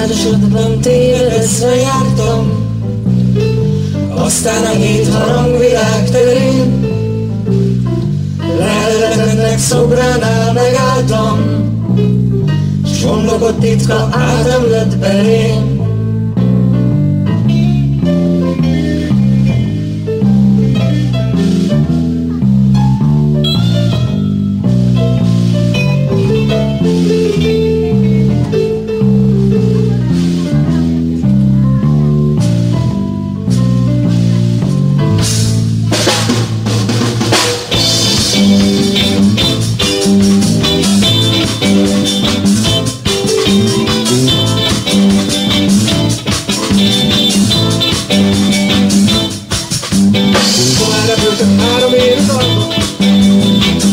Másodban tévedezve jártam, aztán a 7 harangvilág terén leletennek szobránál megálltam, s homlokot titka átemlett belém.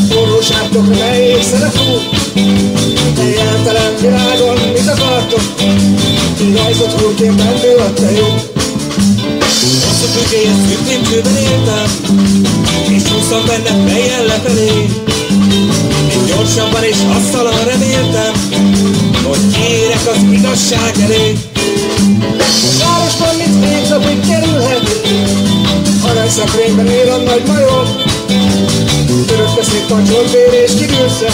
Forróságtokra nehéz szerefúr, eljártelen világon mit akartok? Ti rajzot húrként bennő a te jó. Hosszú függélyes szűknépcsőben éltem, és csúszom benne fejjel lefelé. Én gyorsabban és asztalan reméltem, hogy kiérek az igazság elé. Városban mit 7 napig kerülhet? Aranyszekrényben él a nagy major. Török beszéd pancsolbér és kidülsze,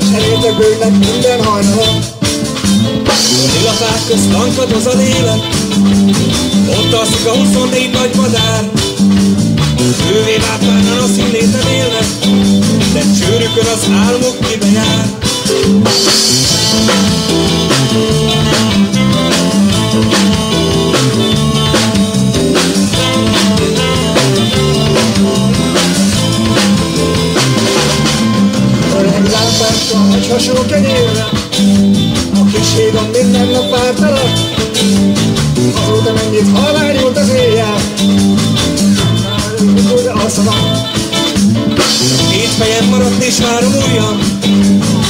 s elétek bőgnek minden hajnalon. A lilafák közt lankadoz a lélek, ott alszik a 24 nagy madár. Fővé látványan a színléten élnek, de csőrükön az álmok mibe jár. Lámpákkal nagy hasó kenyérre, a kis hídon minden nap vártalak. Azóta mennyit halványult az éjjel, már mikor alszanak. 7 fejem maradt és 3 ujjam,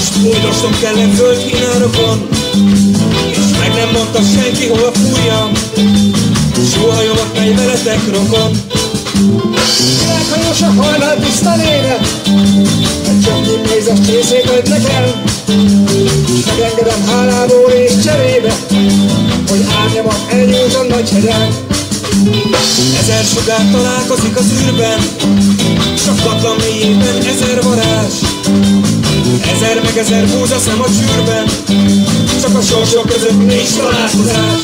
s bújdosnom kellett földkínárokon, és meg nem mondta senki hova fújjam, sóhajomat megy veletek rokon. Világhajós a hajnal tiszta léne, egy csomnyi mézes csészét ad nekem, s megengedem hálából és cserébe, hogy árnyamat elnyújt a nagy hegyen. 1000 sugár találkozik az űrben, sakatlan mélyében 1000 varázs. 1000 meg 1000 búza szem a csűrben, csak a sorsok között nincs találkozás.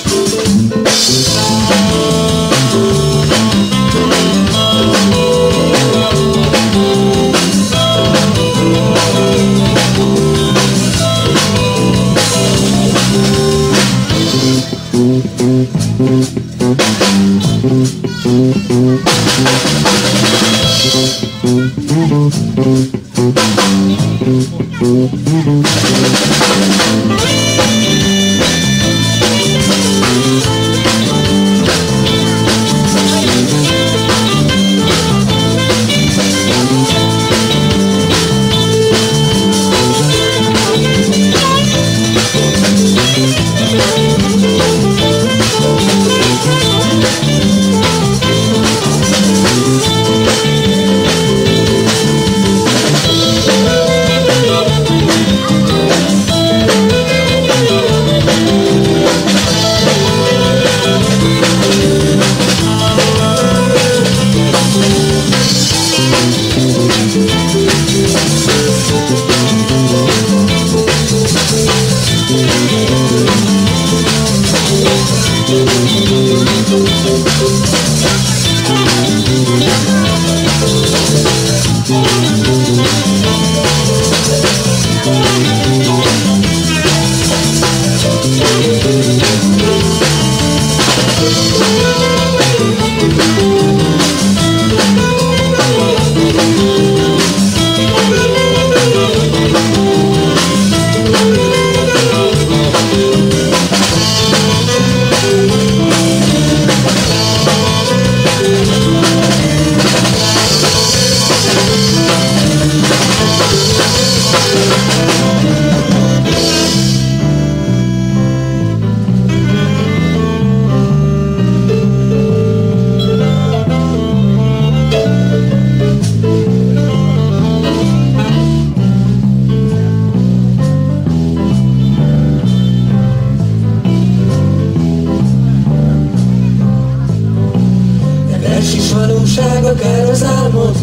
akár az álmod,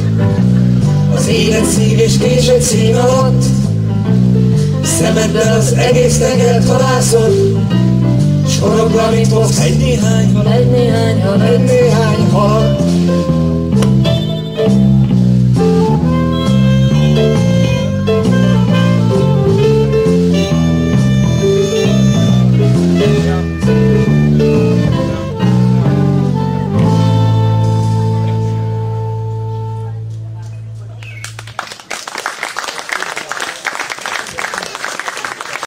az élet szív és késett szín alatt. Szemeddel az egész tengert halászod, s horogva, mint hoz egy néhány Egy néhány hal.